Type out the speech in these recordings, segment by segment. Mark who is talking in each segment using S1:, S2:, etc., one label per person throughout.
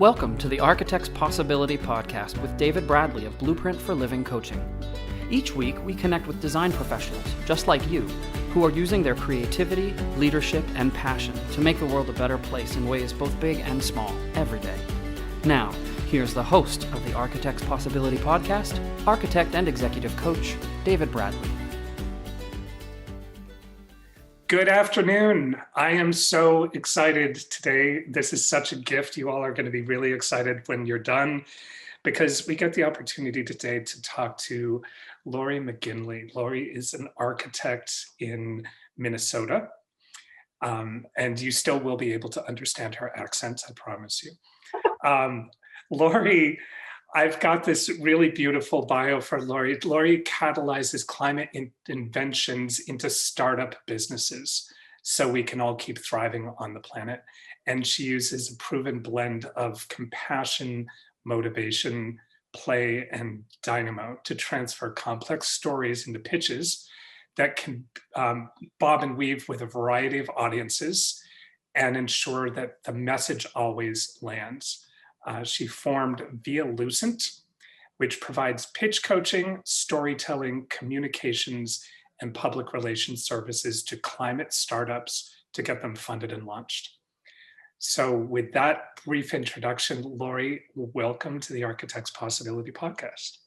S1: Welcome to the Architect's Possibility podcast with David Bradley of Blueprint for Living Coaching. Each week, we connect with design professionals, just like you, who are using their creativity, leadership, and passion to make the world a better place in ways both big and small, every day. Now, here's the host of the Architect's Possibility podcast, architect and executive coach, David Bradley.
S2: Good afternoon. I am so excited today. This is such a gift. You all are going to be really excited when you're done because we get the opportunity today to talk to Laurie McGinley. Laurie is an architect in Minnesota, and you still will be able to understand her accent, I promise you. Laurie, I've got this really beautiful bio for Laurie. Laurie catalyzes climate inventions into startup businesses so we can all keep thriving on the planet. And she uses a proven blend of compassion, motivation, play, and dynamo to transfer complex stories into pitches that can bob and weave with a variety of audiences and ensure that the message always lands. She formed Via Lucent, which provides pitch coaching, storytelling, communications, and public relations services to climate startups to get them funded and launched. So with that brief introduction, Laurie, welcome to the Architect's Possibility podcast.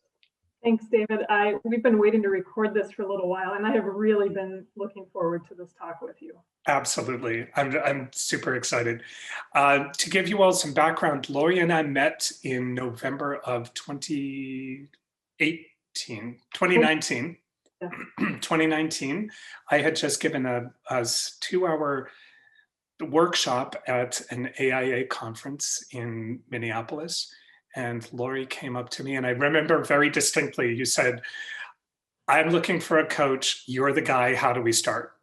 S3: Thanks, David. We've been waiting to record this for a little while, and I have really been looking forward to this talk with you.
S2: Absolutely. I'm super excited. To give you all some background, Laurie and I met in November of 2019.
S3: Yeah.
S2: 2019. I had just given a 2-hour workshop at an AIA conference in Minneapolis. And Laurie came up to me, and I remember very distinctly, you said, "I'm looking for a coach. You're the guy. How do we start?"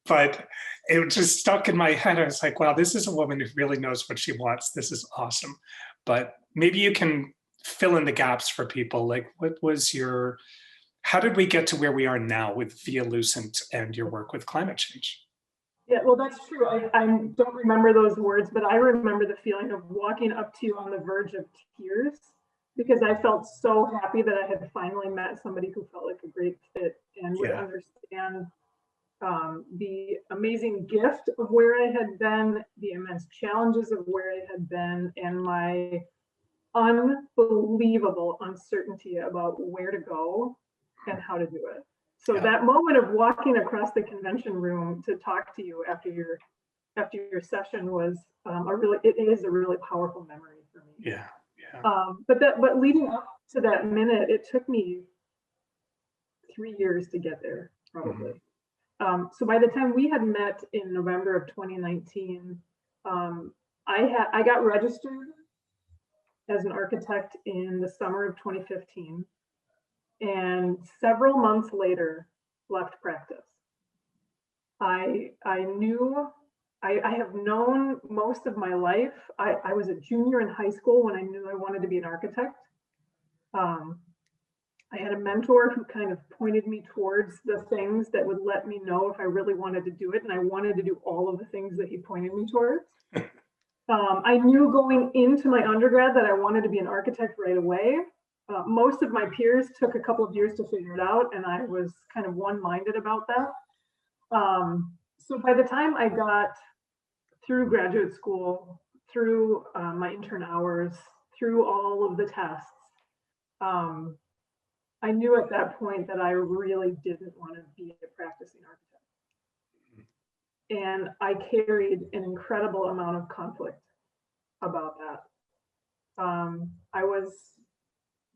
S2: But it just stuck in my head. I was like, wow, this is a woman who really knows what she wants. This is awesome. But maybe you can fill in the gaps for people. Like, how did we get to where we are now with Via Lucent and your work with climate change?
S3: Yeah, well, that's true. I don't remember those words, but I remember the feeling of walking up to you on the verge of tears because I felt so happy that I had finally met somebody who felt like a great fit and would understand the amazing gift of where I had been, the immense challenges of where I had been, and my unbelievable uncertainty about where to go and how to do it. So that moment of walking across the convention room to talk to you after your session was it is a really powerful memory for me.
S2: Yeah.
S3: But leading up to that minute, it took me 3 years to get there, probably. Mm-hmm. So by the time we had met in November of 2019, I got registered as an architect in the summer of 2015. And several months later, left practice. I have known most of my life. I was a junior in high school when I knew I wanted to be an architect. I had a mentor who kind of pointed me towards the things that would let me know if I really wanted to do it. And I wanted to do all of the things that he pointed me towards. I knew going into my undergrad that I wanted to be an architect right away. Most of my peers took a couple of years to figure it out, and I was kind of one-minded about that. So by the time I got through graduate school, through my intern hours, through all of the tests, I knew at that point that I really didn't want to be a practicing architect. And I carried an incredible amount of conflict about that. I was,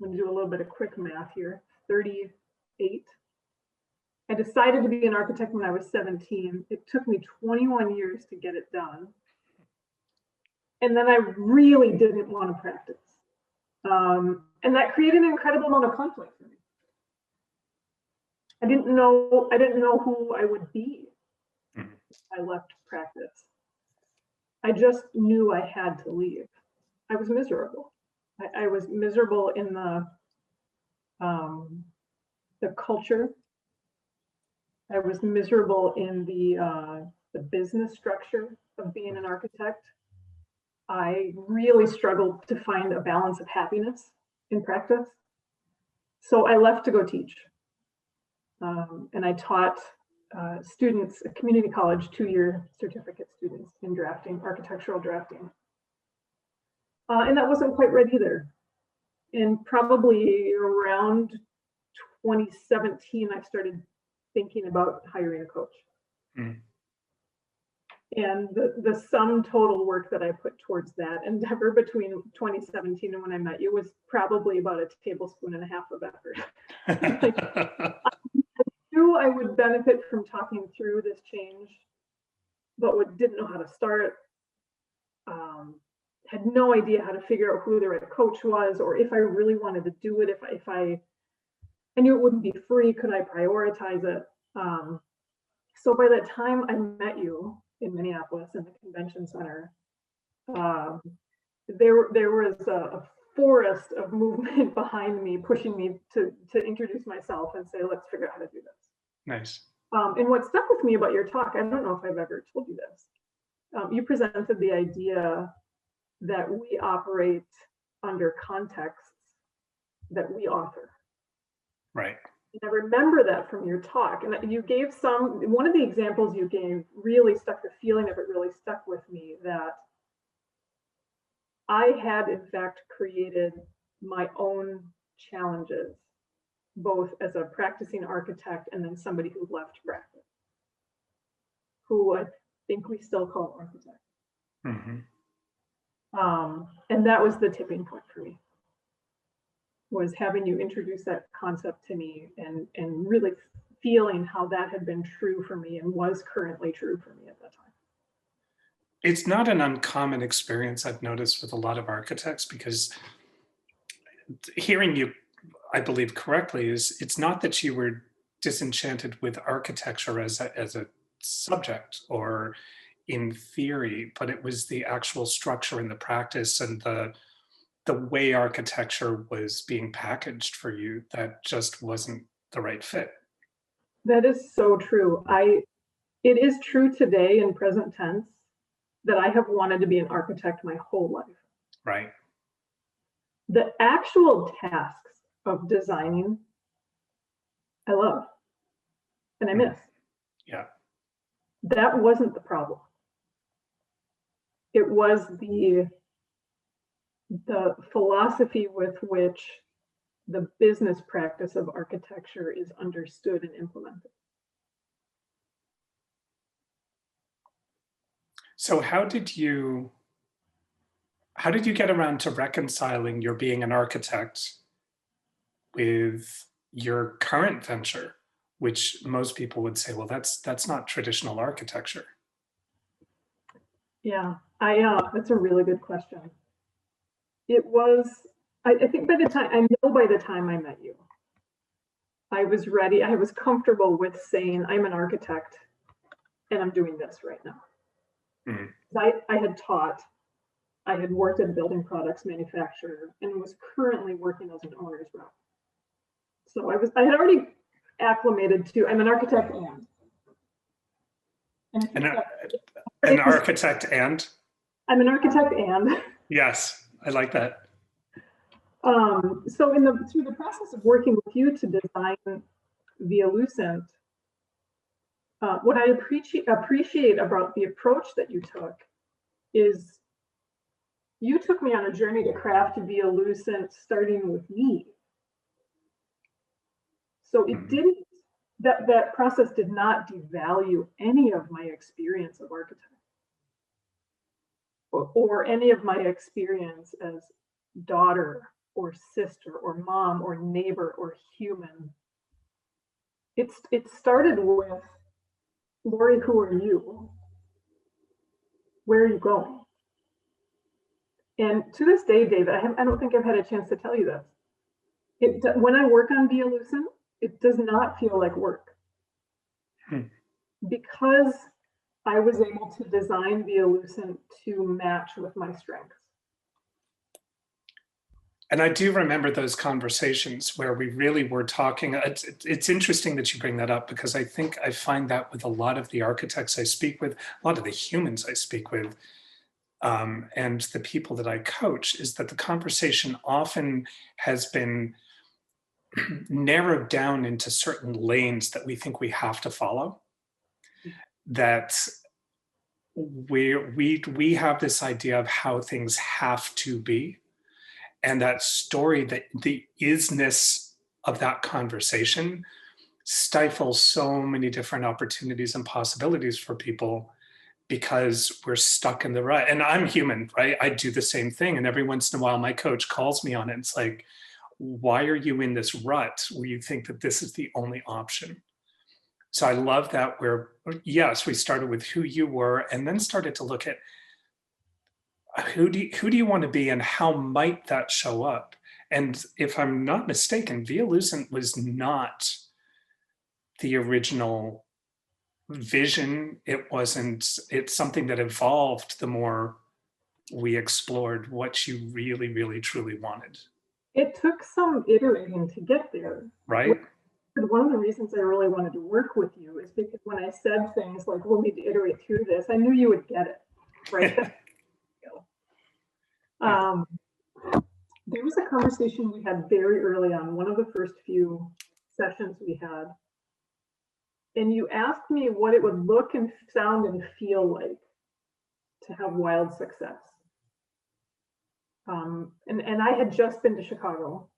S3: I'm going to do a little bit of quick math here, 38. I decided to be an architect when I was 17. It took me 21 years to get it done. And then I really didn't want to practice. And that created an incredible amount of conflict for me. I didn't know who I would be if I left practice. I just knew I had to leave. I was miserable. I was miserable in the culture. I was miserable in the business structure of being an architect. I really struggled to find a balance of happiness in practice. So I left to go teach. And I taught students at community college, 2-year certificate students in drafting, architectural drafting. And that wasn't quite right either. And probably around 2017, I started thinking about hiring a coach. Mm. And the sum total work that I put towards that endeavor between 2017 and when I met you was probably about a tablespoon and a half of effort. I knew I would benefit from talking through this change, but didn't know how to start. Had no idea how to figure out who the right coach was, or if I really wanted to do it. If I knew it wouldn't be free, could I prioritize it? So by the time I met you in Minneapolis in the convention center, there was a forest of movement behind me, pushing me to introduce myself and say, let's figure out how to do this.
S2: Nice.
S3: And what stuck with me about your talk, I don't know if I've ever told you this. You presented the idea that we operate under contexts that we author.
S2: Right.
S3: And I remember that from your talk. And you gave one of the examples you gave really stuck, the feeling of it really stuck with me, that I had in fact created my own challenges, both as a practicing architect and then somebody who left practice, who I think we still call architect. Mm-hmm. And that was the tipping point for me, was having you introduce that concept to me and really feeling how that had been true for me and was currently true for me at that time.
S2: It's not an uncommon experience I've noticed with a lot of architects, because hearing you, I believe correctly, is it's not that you were disenchanted with architecture as a subject or in theory, but it was the actual structure and the practice and the way architecture was being packaged for you that just wasn't the right fit.
S3: That is so true. It is true today in present tense that I have wanted to be an architect my whole life.
S2: Right.
S3: The actual tasks of designing, I love and I miss.
S2: Yeah. That
S3: wasn't the problem. It was the philosophy with which the business practice of architecture is understood and implemented.
S2: So how did you get around to reconciling your being an architect with your current venture, which most people would say, well, that's not traditional architecture?
S3: Yeah, that's a really good question. It was, I think by the time I met you, I was ready. I was comfortable with saying I'm an architect and I'm doing this right now. Mm-hmm. I had taught, I had worked at a building products manufacturer and was currently working as an owner's rep. So I had already acclimated to, I'm an architect
S2: an architect and?
S3: I'm an architect and.
S2: Yes, I like that.
S3: So through the process of working with you to design Via Lucent, what I appreciate about the approach that you took is you took me on a journey to craft Via Lucent starting with me. So it didn't, that process did not devalue any of my experience of architecture or any of my experience as daughter or sister or mom or neighbor or human. It started with, Laurie, who are you? Where are you going? And to this day, David, I don't think I've had a chance to tell you this. When I work on Via Lucent, it does not feel like work. Because I was able to design Via Lucent to match with my strengths.
S2: And I do remember those conversations where we really were talking. It's interesting that you bring that up, because I think I find that with a lot of the architects I speak with, a lot of the humans I speak with, and the people that I coach, is that the conversation often has been narrowed down into certain lanes that we think we have to follow. That we have this idea of how things have to be, and that story, that the isness of that conversation stifles so many different opportunities and possibilities for people, because we're stuck in the rut. And I'm human, right? I do the same thing. And every once in a while, my coach calls me on it. It's like, why are you in this rut where you think that this is the only option? So I love that yes, we started with who you were, and then started to look at who do you want to be, and how might that show up? And if I'm not mistaken, Via Lucent was not the original vision. It's something that evolved the more we explored what you really, really, truly wanted.
S3: It took some iterating to get there.
S2: Right?
S3: One of the reasons I really wanted to work with you is because when I said things like, we'll need to iterate through this, I knew you would get it, right? There was a conversation we had very early on, one of the first few sessions we had, and you asked me what it would look and sound and feel like to have wild success. And I had just been to Chicago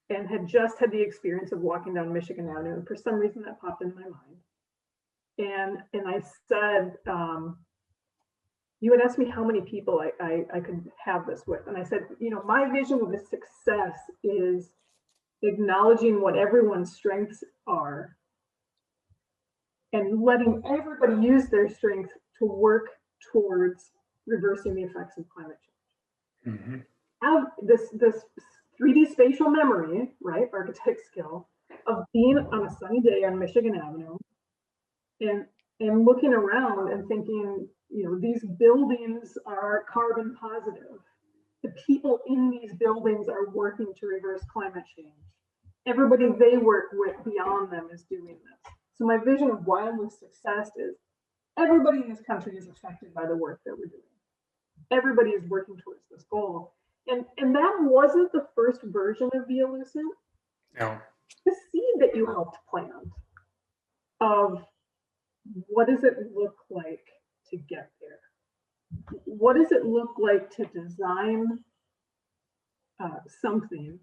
S3: and had just had the experience of walking down Michigan Avenue. And for some reason that popped in my mind. And I said, you had asked me how many people I could have this with. And I said, my vision of the success is acknowledging what everyone's strengths are and letting everybody use their strengths to work towards reversing the effects of climate change.
S2: Mm-hmm.
S3: Have this 3D spatial memory, right, architect skill, of being on a sunny day on Michigan Avenue and looking around and thinking, these buildings are carbon positive. The people in these buildings are working to reverse climate change. Everybody they work with beyond them is doing this. So my vision of wildest success is everybody in this country is affected by the work that we're doing. Everybody is working towards this goal. And that wasn't the first version of Via Lucent.
S2: No.
S3: The seed that you helped plant of what does it look like to get there? What does it look like to design something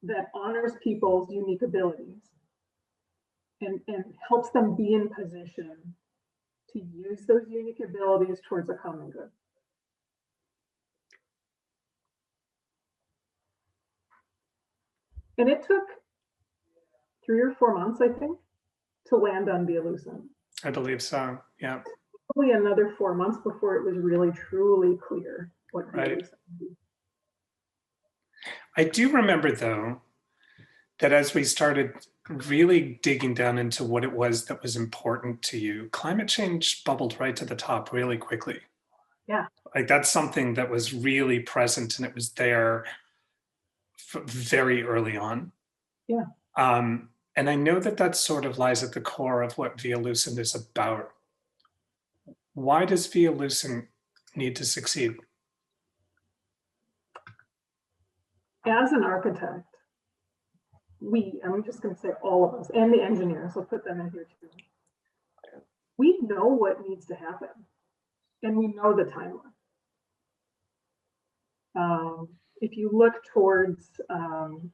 S3: that honors people's unique abilities and helps them be in position to use those unique abilities towards a common good? And it took 3 or 4 months, I think, to land on Via Lucent.
S2: I believe so. Yeah.
S3: Probably another 4 months before it was really truly clear what Via Lucent would be.
S2: I do remember, though, that as we started really digging down into what it was that was important to you, climate change bubbled right to the top really quickly.
S3: Yeah.
S2: Like that's something that was really present, and it was there very early on.
S3: Yeah.
S2: And I know that sort of lies at the core of what Via Lucent is about. Why does Via Lucent need to succeed?
S3: As an architect, I'm just going to say all of us, and the engineers, I'll put them in here too. We know what needs to happen, and we know the timeline. If you look towards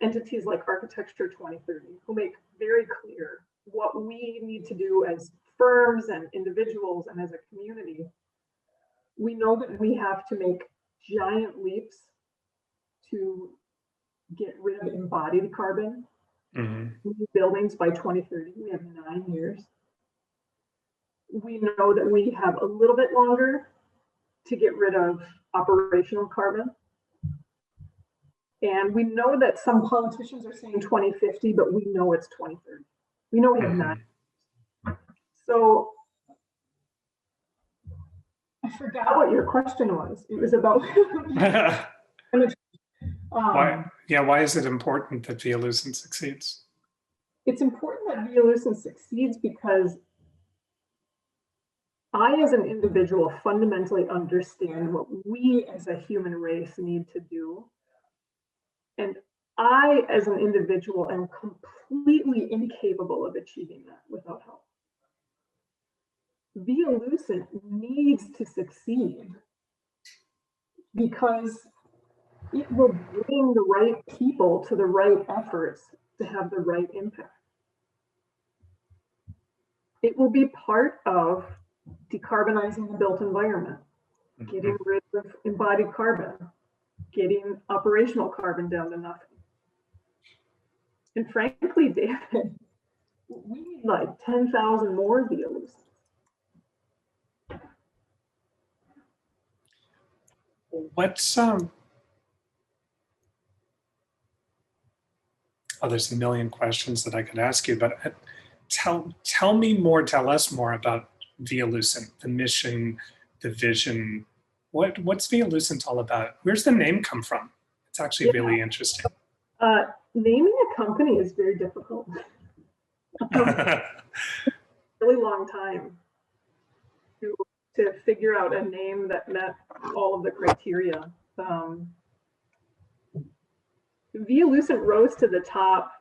S3: entities like Architecture 2030, who make very clear what we need to do as firms and individuals and as a community, we know that we have to make giant leaps to get rid of embodied carbon. Mm-hmm. Buildings by 2030, we have 9 years. We know that we have a little bit longer to get rid of operational carbon. And we know that some politicians are saying 2050, but we know it's 2030. We know we have 9. So I forgot what your question was. It was about
S2: why is it important that Via Lucent succeeds?
S3: It's important that Via Lucent succeeds because I, as an individual, fundamentally understand what we as a human race need to do. And I, as an individual, am completely incapable of achieving that without help. Via Lucent needs to succeed because it will bring the right people to the right efforts to have the right impact. It will be part of decarbonizing the built environment, getting rid of embodied carbon, getting operational carbon down to nothing. And frankly, David, we need like 10,000 more Via Lucents.
S2: What's oh, there's a million questions that I could ask you, but tell us more about Via Lucent, the mission, the vision. What's Via Lucent all about? Where's the name come from? It's actually really interesting.
S3: Naming a company is very difficult. Really long time to figure out a name that met all of the criteria. Via Lucent rose to the top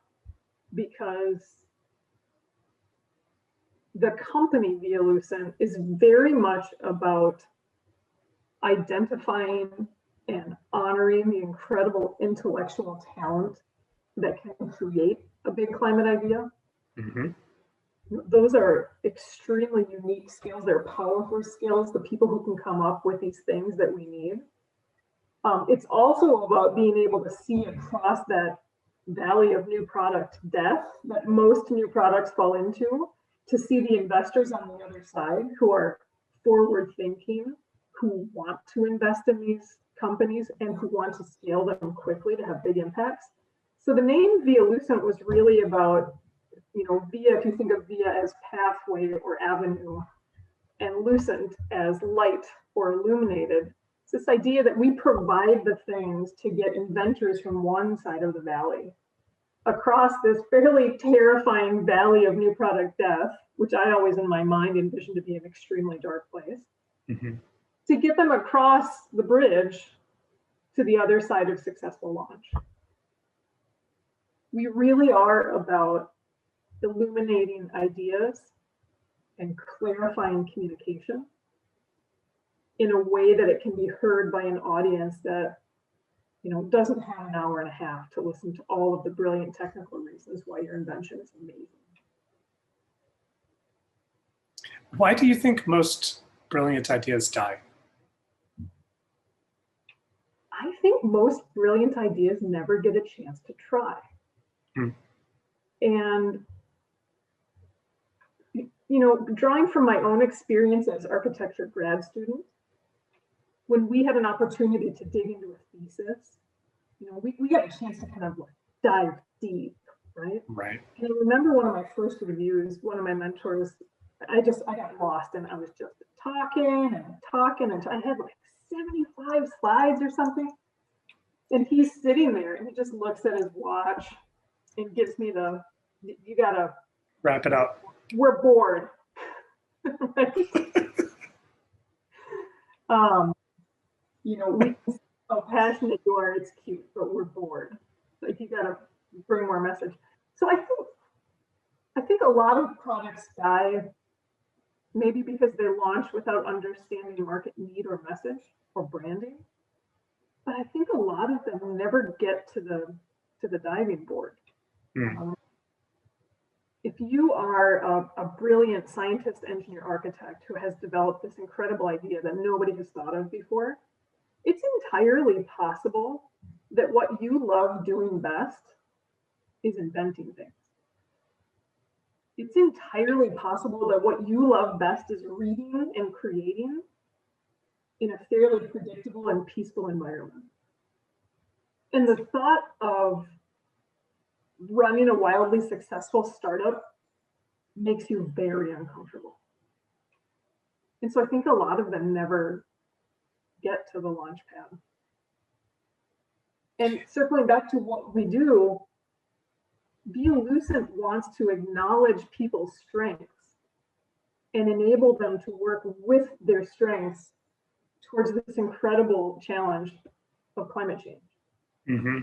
S3: because the company Via Lucent is very much about identifying and honoring the incredible intellectual talent that can create a big climate idea.
S2: Mm-hmm.
S3: Those are extremely unique skills. They're powerful skills, the people who can come up with these things that we need. It's also about being able to see across that valley of new product death that most new products fall into, to see the investors on the other side who are forward thinking, who want to invest in these companies and who want to scale them quickly to have big impacts. So the name Via Lucent was really about, Via, if you think of Via as pathway or avenue, and Lucent as light or illuminated. It's this idea that we provide the things to get inventors from one side of the valley across this fairly terrifying valley of new product death, which I always in my mind envisioned to be an extremely dark place, to get them across the bridge to the other side of successful launch. We really are about illuminating ideas and clarifying communication in a way that it can be heard by an audience that doesn't have an hour and a half to listen to all of the brilliant technical reasons why your invention is amazing.
S2: Why do you think most brilliant ideas die?
S3: I think most brilliant ideas never get a chance to try. And drawing from my own experience as architecture grad student, when we had an opportunity to dig into a thesis, we got a chance to kind of dive deep, right?
S2: Right.
S3: And I remember one of my first reviews, one of my mentors, I got lost and I was just talking. I had like 75 slides or something. And he's sitting there and he just looks at his watch and gives me you gotta
S2: wrap it up.
S3: We're bored. We can see how passionate you are, it's cute, but we're bored. Like you gotta bring more message. So I think a lot of products die maybe because they launch without understanding market need or message or branding. But I think a lot of them never get to the diving board. If you are a brilliant scientist, engineer, architect who has developed this incredible idea that nobody has thought of before, it's entirely possible that what you love doing best is inventing things. It's entirely possible that what you love best is reading and creating in a fairly predictable and peaceful environment. And the thought of running a wildly successful startup makes you very uncomfortable. And so I think a lot of them never get to the launch pad. And circling back to what we do, Via Lucent wants to acknowledge people's strengths and enable them to work with their strengths towards this incredible challenge of climate change.
S2: Mm-hmm.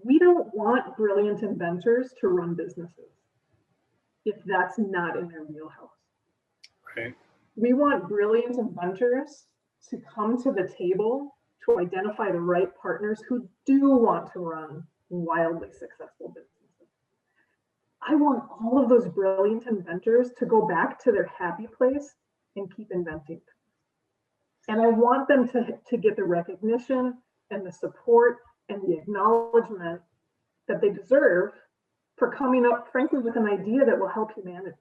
S3: We don't want brilliant inventors to run businesses if that's not in their wheelhouse.
S2: Right.
S3: We want brilliant inventors to come to the table to identify the right partners who do want to run wildly successful businesses. I want all of those brilliant inventors to go back to their happy place and keep inventing. And I want them to get the recognition and the support and the acknowledgement that they deserve for coming up, frankly, with an idea that will help humanity.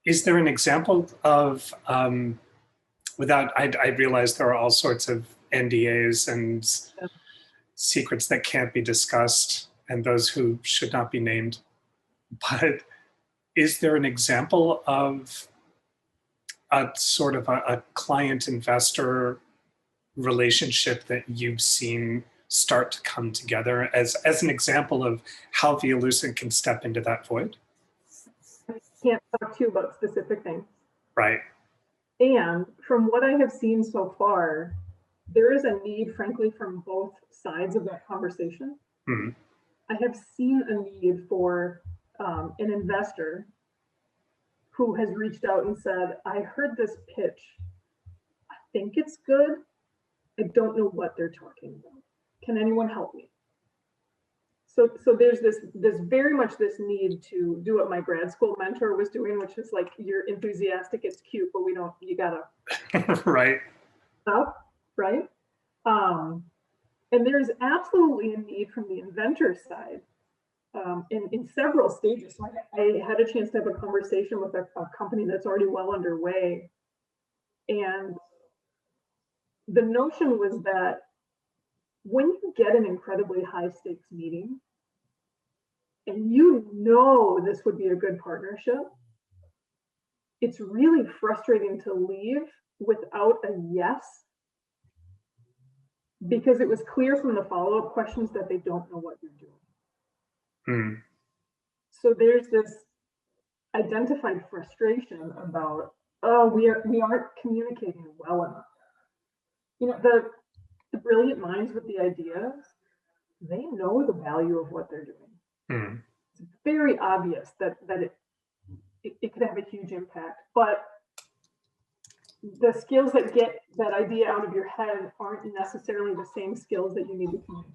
S2: Is there an example of, I realize there are all sorts of NDAs and secrets that can't be discussed and those who should not be named, but is there an example of a sort of a client-investor relationship that you've seen start to come together as an example of how Via Lucent can step into that void?
S3: I can't talk to you about specific things.
S2: Right.
S3: And from what I have seen so far, there is a need, frankly, from both sides of that conversation.
S2: Mm-hmm.
S3: I have seen a need for an investor who has reached out and said, I heard this pitch. I think it's good. I don't know what they're talking about. Can anyone help me? So there's this very much this need to do what my grad school mentor was doing, which is like, you're enthusiastic, it's cute, but you gotta
S2: right.
S3: Up, right? And there's absolutely a need from the inventor side in several stages. So I had a chance to have a conversation with a company that's already well underway. And the notion was that when you get an incredibly high stakes meeting, and you know this would be a good partnership, it's really frustrating to leave without a yes, because it was clear from the follow-up questions that they don't know what you're doing.
S2: Mm.
S3: So there's this identified frustration about, oh, we aren't communicating well enough. You know, the brilliant minds with the ideas, they know the value of what they're doing.
S2: Mm.
S3: It's very obvious that it could have a huge impact, but the skills that get that idea out of your head aren't necessarily the same skills that you need to communicate.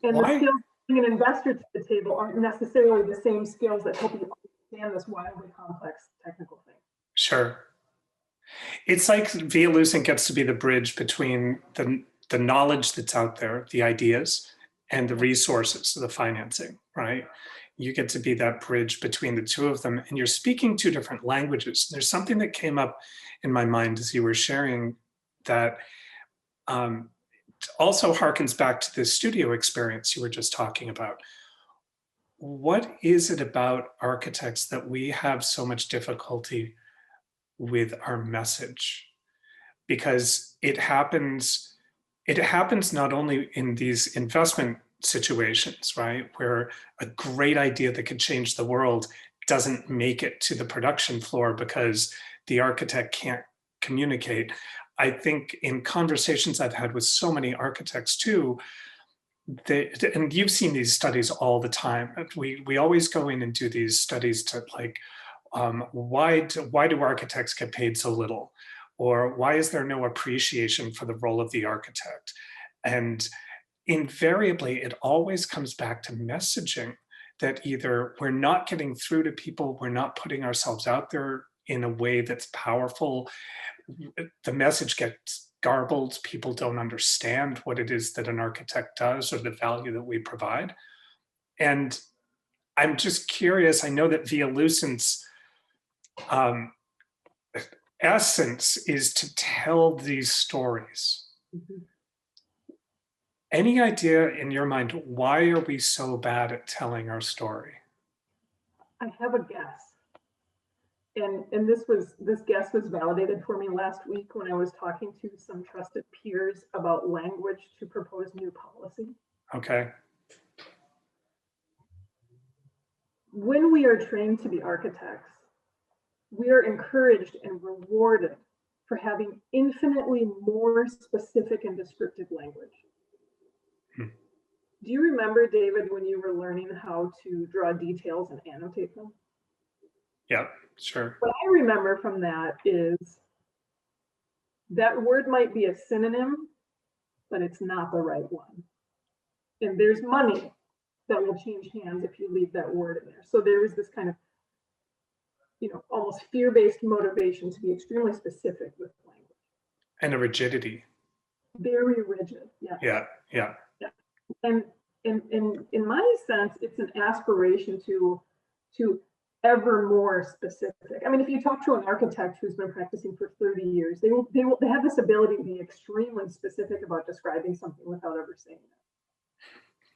S3: And the skills bring an investor to the table aren't necessarily the same skills that help you understand this wildly complex technical thing.
S2: Sure. It's like Via Lucent gets to be the bridge between the knowledge that's out there, the ideas, and the resources, the financing, right? You get to be that bridge between the two of them, and you're speaking two different languages. There's something that came up in my mind as you were sharing that also harkens back to the studio experience you were just talking about. What is it about architects that we have so much difficulty with our message? Because it happens not only in these investment situations, right, where a great idea that could change the world doesn't make it to the production floor because the architect can't communicate. I think in conversations I've had with so many architects too, and you've seen these studies all the time. We always go in and do these studies to like, why do architects get paid so little? Or why is there no appreciation for the role of the architect? And invariably, it always comes back to messaging, that either we're not getting through to people, we're not putting ourselves out there in a way that's powerful, the message gets garbled, people don't understand what it is that an architect does or the value that we provide. And I'm just curious, I know that Via Lucent's essence is to tell these stories.
S3: Mm-hmm.
S2: Any idea in your mind, why are we so bad at telling our story?
S3: I have a guess. And this guess was validated for me last week when I was talking to some trusted peers about language to propose new policy.
S2: Okay.
S3: when we are trained to be architects, we are encouraged and rewarded for having infinitely more specific and descriptive language. Do you remember, David, when you were learning how to draw details and annotate them?
S2: Yeah, sure.
S3: What I remember from that is that word might be a synonym, but it's not the right one. And there's money that will change hands if you leave that word in there. So there is this kind of, almost fear-based motivation to be extremely specific with language.
S2: And a rigidity.
S3: Very rigid, yeah.
S2: Yeah.
S3: And in my sense, it's an aspiration to ever more specific. I mean, if you talk to an architect who's been practicing for 30 years, they have this ability to be extremely specific about describing something without ever saying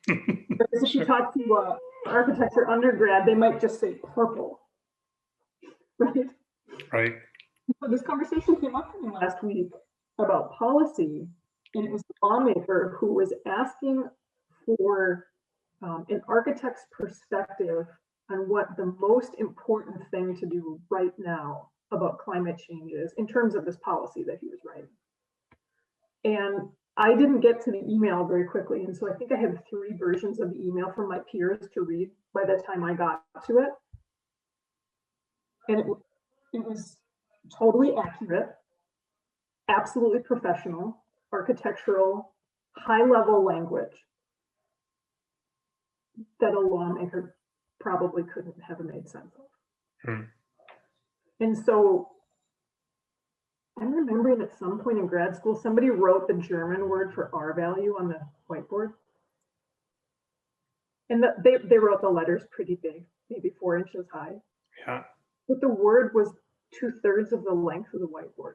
S3: it. Because if you talk to architecture undergrad, they might just say purple, right?
S2: Right.
S3: So this conversation came up to me last week about policy, and it was the lawmaker who was asking for an architect's perspective on what the most important thing to do right now about climate change is in terms of this policy that he was writing. And I didn't get to the email very quickly. And so I think I had 3 versions of the email from my peers to read by the time I got to it. And it was totally accurate, absolutely professional, architectural, high-level language that a lawmaker probably couldn't have made sense of. And so I'm remembering at some point in grad school, somebody wrote the German word for R value on the whiteboard. And they wrote the letters pretty big, maybe 4 inches high.
S2: Yeah.
S3: But the word was 2/3 of the length of the whiteboard.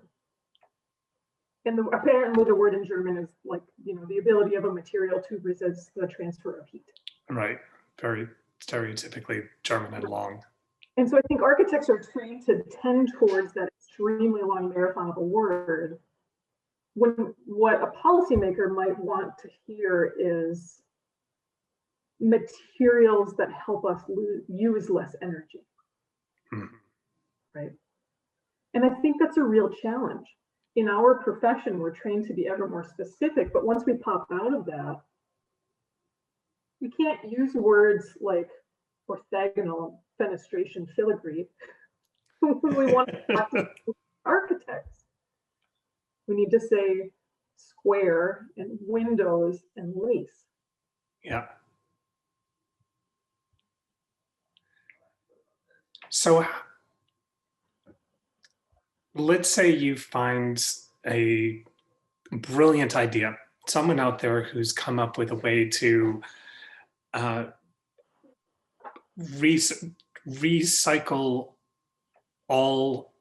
S3: And apparently the word in German is like, the ability of a material to resist the transfer of heat.
S2: Right. Very stereotypically German and long.
S3: And so I think architects are trained to tend towards that extremely long marathon of a word, when what a policymaker might want to hear is materials that help us use less energy. Right? And I think that's a real challenge. In our profession, we're trained to be ever more specific, but once we pop out of that, we can't use words like orthogonal, fenestration, filigree when we want to talk to architects. We need to say square and windows and lace.
S2: Yeah. So let's say you find a brilliant idea, someone out there who's come up with a way to recycle all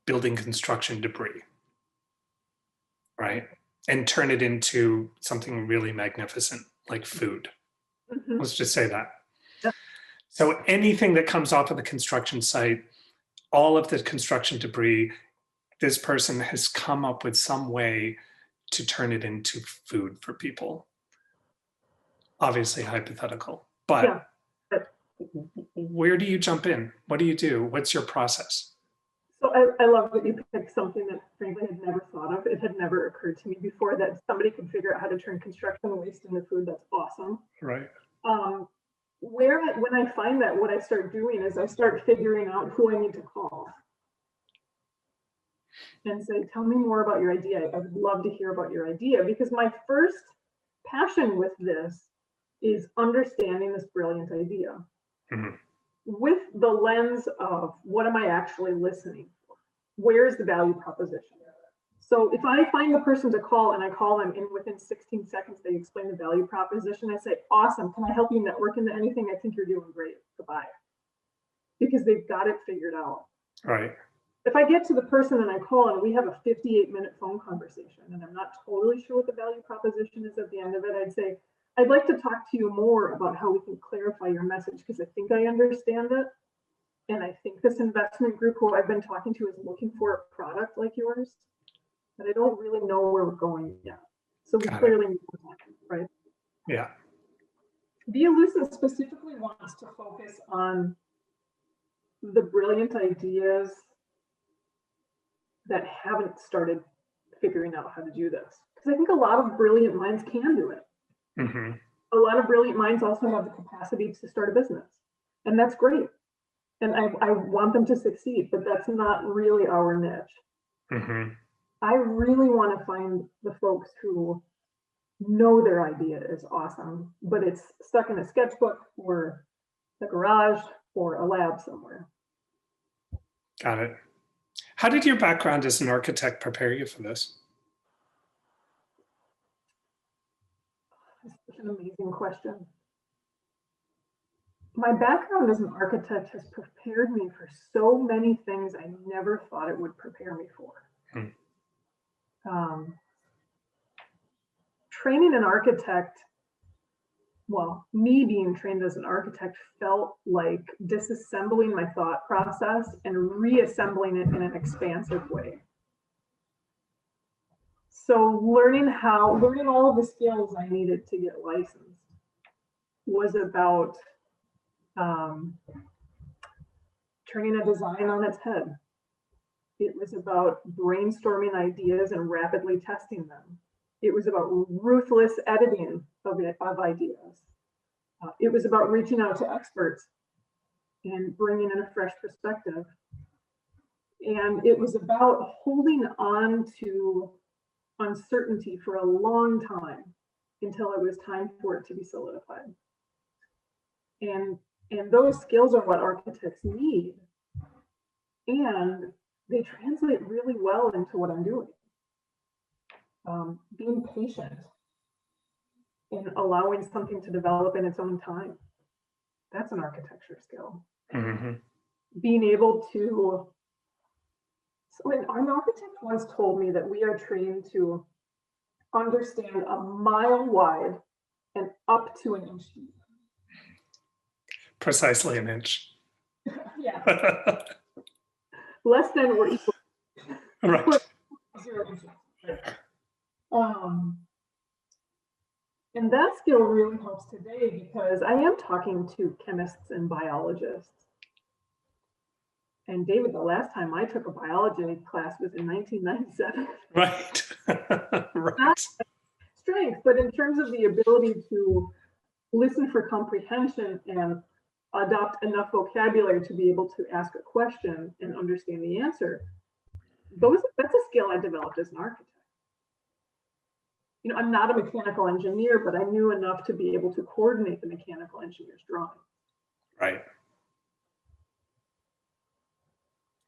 S2: building construction debris, right? And turn it into something really magnificent, like food. Let's just say that.
S3: Yeah.
S2: So anything that comes off of the construction site, all of the construction debris, this person has come up with some way to turn it into food for people. Obviously hypothetical, but
S3: Yeah.
S2: where do you jump in? What do you do? What's your process?
S3: So I love that you picked something that frankly I had never thought of. It had never occurred to me before that somebody could figure out how to turn construction waste into food. That's awesome.
S2: Right.
S3: When I find that, what I start doing is I start figuring out who I need to call and say, tell me more about your idea. I would love to hear about your idea, because my first passion with this is understanding this brilliant idea with the lens of what am I actually listening for? Where's the value proposition? So if I find the person to call and I call them and within 16 seconds, they explain the value proposition, I say, awesome, can I help you network into anything? I think you're doing great, goodbye. Because they've got it figured out.
S2: Right.
S3: If I get to the person and I call and we have a 58-minute phone conversation and I'm not totally sure what the value proposition is at the end of it, I'd say, I'd like to talk to you more about how we can clarify your message, because I think I understand it. And I think this investment group who I've been talking to is looking for a product like yours, but I don't really know where we're going yet. So we clearly need to talk, right?
S2: Yeah.
S3: Via Lucent specifically wants to focus on the brilliant ideas that haven't started figuring out how to do this. Because I think a lot of brilliant minds can do it.
S2: Mm-hmm.
S3: A lot of brilliant minds also have the capacity to start a business. And that's great. And I want them to succeed, but that's not really our niche.
S2: Mm-hmm.
S3: I really want to find the folks who know their idea is awesome, but it's stuck in a sketchbook or a garage or a lab somewhere.
S2: Got it. How did your background as an architect prepare you for this?
S3: That's an amazing question. My background as an architect has prepared me for so many things I never thought it would prepare me for. Training an architect, well, me being trained as an architect felt like disassembling my thought process and reassembling it in an expansive way. So learning all of the skills I needed to get licensed was about turning a design on its head. It was about brainstorming ideas and rapidly testing them. It was about ruthless editing of ideas. It was about reaching out to experts and bringing in a fresh perspective. And it was about holding on to uncertainty for a long time until it was time for it to be solidified. And those skills are what architects need. And they translate really well into what I'm doing. Being patient and allowing something to develop in its own time. That's an architecture skill.
S2: Mm-hmm.
S3: Being able to, so an architect once told me that we are trained to understand a mile wide and up to an inch deep.
S2: Precisely an inch.
S3: Yeah. Less than or equal.
S2: Right.
S3: 0 inches. And that skill really helps today because I am talking to chemists and biologists. And David, the last time I took a biology class was in 1997.
S2: Right. Right.
S3: Not strength, but in terms of the ability to listen for comprehension and adopt enough vocabulary to be able to ask a question and understand the answer. That's a skill I developed as an architect. You know, I'm not a mechanical engineer, but I knew enough to be able to coordinate the mechanical engineer's drawing.
S2: Right.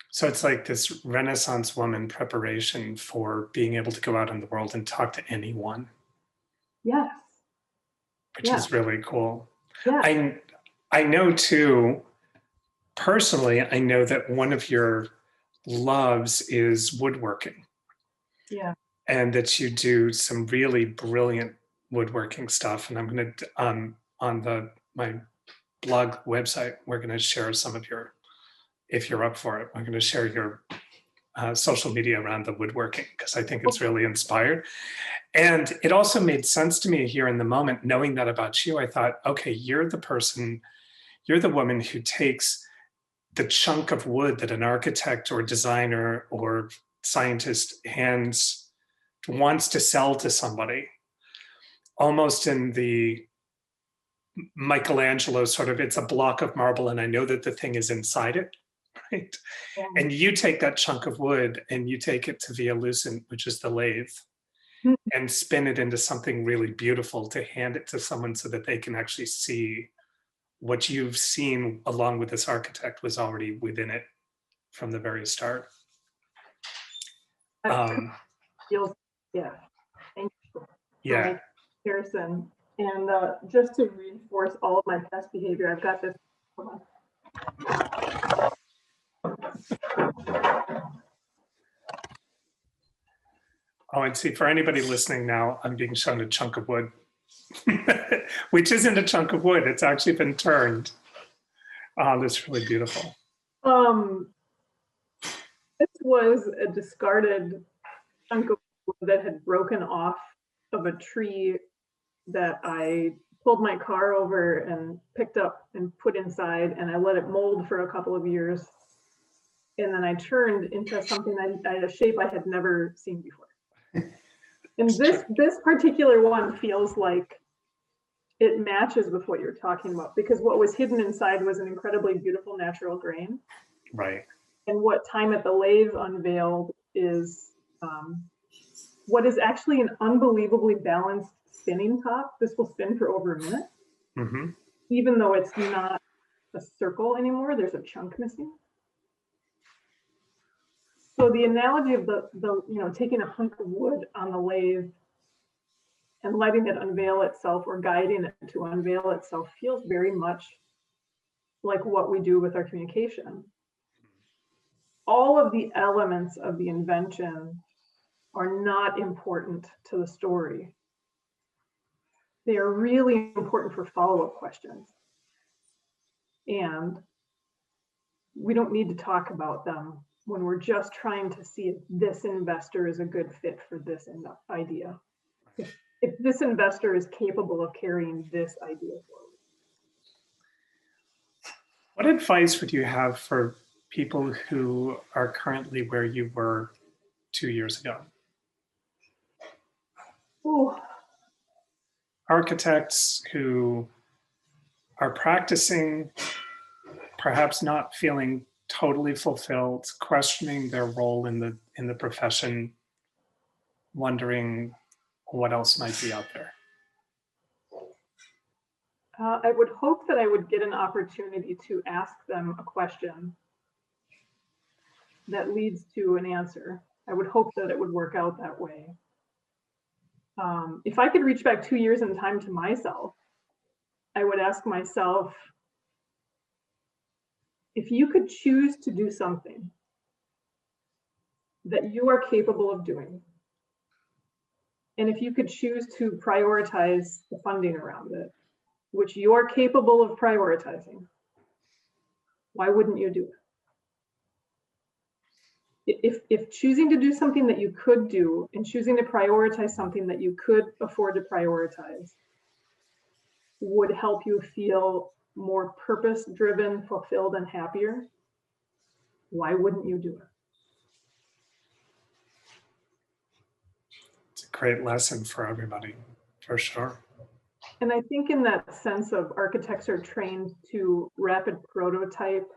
S2: So it's like this Renaissance woman preparation for being able to go out in the world and talk to anyone.
S3: Yes.
S2: Which is really cool.
S3: Yeah.
S2: I know too, personally, I know that one of your loves is woodworking.
S3: Yeah.
S2: And that you do some really brilliant woodworking stuff. And I'm going to, on my blog website, we're going to share some of your, if you're up for it, we're going to share your social media around the woodworking because I think it's really inspired. And it also made sense to me here in the moment, knowing that about you. I thought, okay, you're the woman who takes the chunk of wood that an architect or designer or scientist wants to sell to somebody, almost in the Michelangelo sort of, it's a block of marble and I know that the thing is inside it, right? Yeah. And you take that chunk of wood and you take it to Via Lucent, which is the lathe, and spin it into something really beautiful to hand it to someone so that they can actually see what you've seen along with this architect was already within it from the very start.
S3: Yeah, thank you.
S2: Yeah.
S3: Harrison. And just to reinforce all of my best behavior, I've got this.
S2: Oh, and see, for anybody listening now, I'm being shown a chunk of wood, which isn't a chunk of wood. It's actually been turned. Oh, that's really beautiful.
S3: This was a discarded chunk of wood that had broken off of a tree that I pulled my car over and picked up and put inside, and I let it mold for a couple of years. And then I turned into something a shape I had never seen before. And this particular one feels like it matches with what you're talking about, because what was hidden inside was an incredibly beautiful natural grain.
S2: Right.
S3: And what Time at the Lathe unveiled is what is actually an unbelievably balanced spinning top. This will spin for over a minute.
S2: Mm-hmm.
S3: Even though it's not a circle anymore, there's a chunk missing. So the analogy of the taking a hunk of wood on the lathe and letting it unveil itself, or guiding it to unveil itself, feels very much like what we do with our communication. All of the elements of the invention are not important to the story. They are really important for follow-up questions. And we don't need to talk about them when we're just trying to see if this investor is a good fit for this idea. If this investor is capable of carrying this idea forward.
S2: What advice would you have for people who are currently where you were 2 years ago?
S3: Ooh.
S2: Architects who are practicing, perhaps not feeling totally fulfilled, questioning their role in the profession, wondering what else might be out there.
S3: I would hope that I would get an opportunity to ask them a question that leads to an answer. I would hope that it would work out that way. If I could reach back 2 years in time to myself, I would ask myself, if you could choose to do something that you are capable of doing, and if you could choose to prioritize the funding around it, which you're capable of prioritizing, why wouldn't you do it? If choosing to do something that you could do and choosing to prioritize something that you could afford to prioritize would help you feel more purpose-driven, fulfilled, and happier, why wouldn't you do it?
S2: It's a great lesson for everybody, for sure.
S3: And I think in that sense of architects are trained to rapid prototype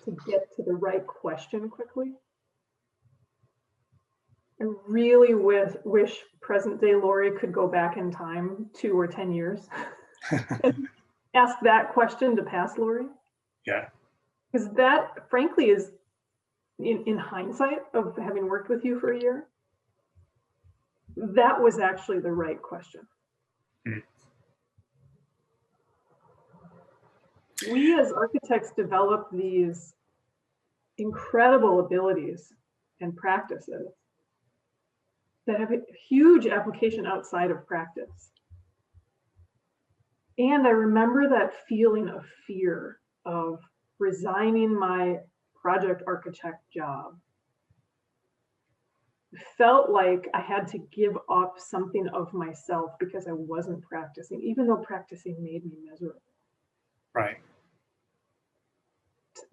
S3: to get to the right question quickly. I really wish present day Laurie could go back in time 2 or 10 years and ask that question to past Laurie.
S2: Yeah.
S3: Because that, frankly, is in hindsight of having worked with you for a year, that was actually the right question. We as architects develop these incredible abilities and practices that have a huge application outside of practice. And I remember that feeling of fear of resigning my project architect job. It felt like I had to give up something of myself because I wasn't practicing, even though practicing made me miserable.
S2: Right.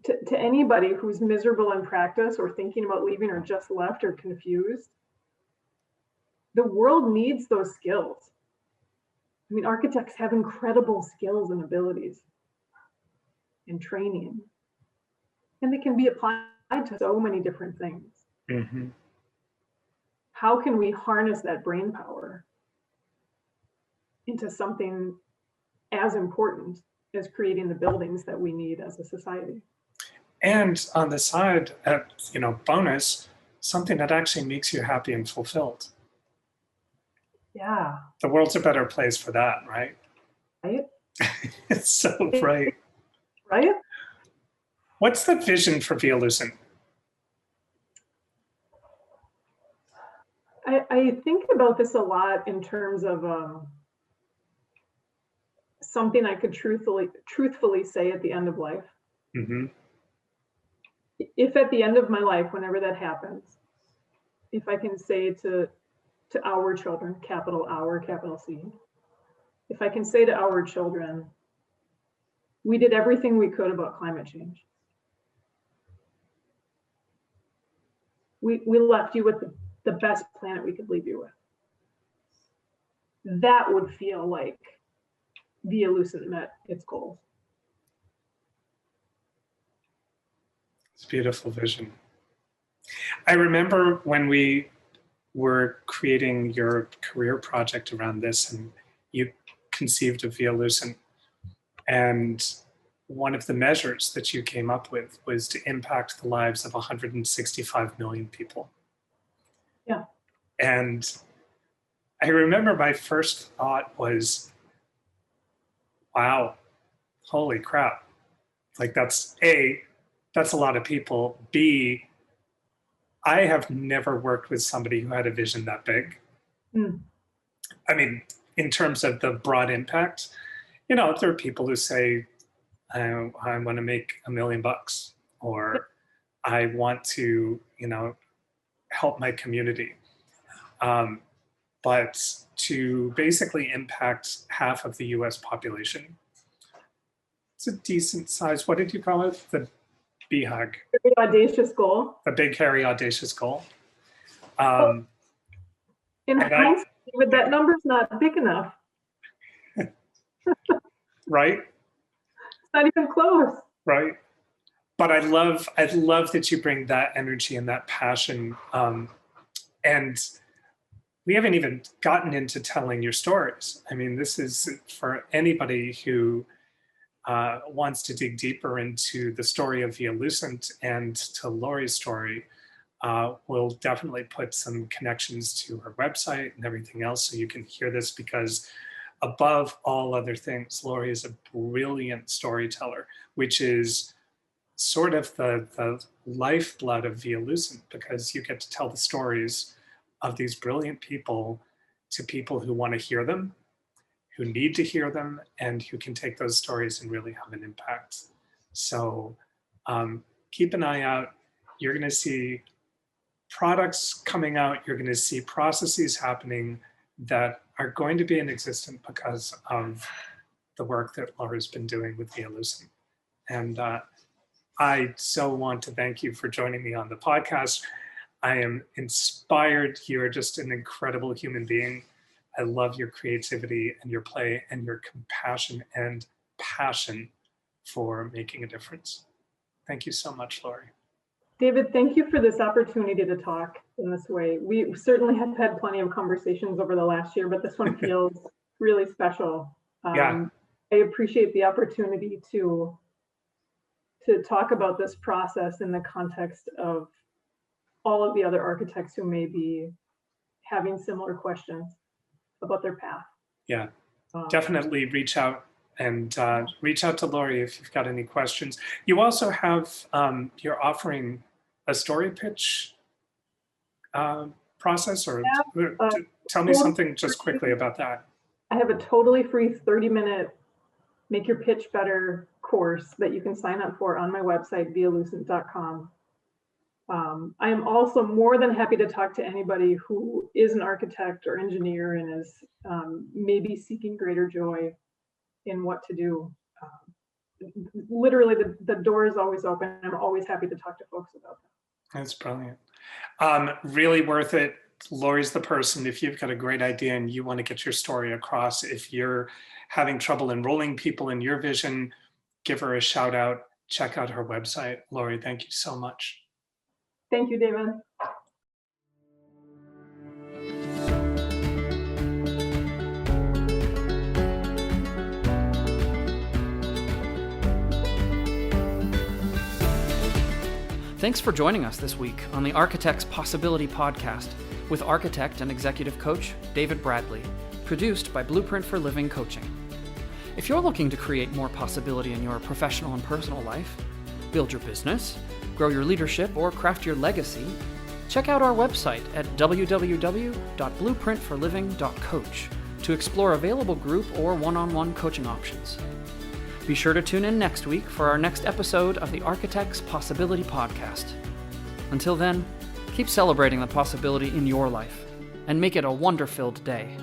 S3: To anybody who's miserable in practice or thinking about leaving or just left or confused, the world needs those skills. I mean, architects have incredible skills and abilities and training, and they can be applied to so many different things.
S2: Mm-hmm.
S3: How can we harness that brain power into something as important as creating the buildings that we need as a society?
S2: And on the side, bonus, something that actually makes you happy and fulfilled.
S3: Yeah.
S2: The world's a better place for that, right?
S3: Right?
S2: It's so right.
S3: Right?
S2: What's the vision for Via Lucent?
S3: I think about this a lot in terms of something I could truthfully say at the end of life.
S2: Mm-hmm.
S3: If at the end of my life, whenever that happens, if I can say to our children, capital our, capital C, if I can say to our children, we did everything we could about climate change. We left you with the best planet we could leave you with. That would feel like Via Lucent met its goals.
S2: It's a beautiful vision. I remember when we were creating your career project around this, and you conceived of Via Lucent, and one of the measures that you came up with was to impact the lives of 165 million people.
S3: Yeah.
S2: And I remember my first thought was, wow, holy crap. Like that's A, that's a lot of people. B, I have never worked with somebody who had a vision that big. I mean, in terms of the broad impact, you know, there are people who say, I want to make $1 million, or I want to, you know, help my community. But to basically impact half of the US population, it's a decent size. What did you call it? The BHUG.
S3: Very audacious goal.
S2: The big, hairy, audacious goal.
S3: In hindsight, but that number's not big enough.
S2: Right?
S3: It's not even close.
S2: Right. But I love that you bring that energy and that passion. And we haven't even gotten into telling your stories. I mean, this is for anybody who wants to dig deeper into the story of Via Lucent and to Laurie's story. We'll definitely put some connections to her website and everything else so you can hear this, because above all other things, Laurie is a brilliant storyteller, which is sort of the lifeblood of Via Lucent, because you get to tell the stories of these brilliant people to people who want to hear them, who need to hear them, and who can take those stories and really have an impact. So keep an eye out. You're going to see products coming out. You're going to see processes happening that are going to be in existence because of the work that Laura's been doing with Via Lucent. And I so want to thank you for joining me on the podcast. I am inspired. You are just an incredible human being. I love your creativity and your play and your compassion and passion for making a difference. Thank you so much, Laurie.
S3: David, thank you for this opportunity to talk in this way. We certainly have had plenty of conversations over the last year, but this one feels really special.
S2: Yeah.
S3: I appreciate the opportunity to talk about this process in the context of all of the other architects who may be having similar questions about their path.
S2: Yeah, definitely reach out and reach out to Laurie if you've got any questions. You also have, you're offering a story pitch process, or tell me something just quickly about that.
S3: I have a totally free 30-minute Make Your Pitch Better course that you can sign up for on my website, vialucent.com. I am also more than happy to talk to anybody who is an architect or engineer and is maybe seeking greater joy in what to do. Literally, the door is always open. I'm always happy to talk to folks about that.
S2: That's brilliant. Really worth it. Laurie's the person. If you've got a great idea and you want to get your story across, if you're having trouble enrolling people in your vision, give her a shout out. Check out her website. Laurie, thank you so much.
S3: Thank you, David.
S1: Thanks for joining us this week on the Architect's Possibility Podcast with architect and executive coach David Bradley, produced by Blueprint for Living Coaching. If you're looking to create more possibility in your professional and personal life, build your business, grow your leadership, or craft your legacy, check out our website at www.blueprintforliving.coach to explore available group or one-on-one coaching options. Be sure to tune in next week for our next episode of the Architect's Possibility Podcast. Until then, keep celebrating the possibility in your life and make it a wonder-filled day.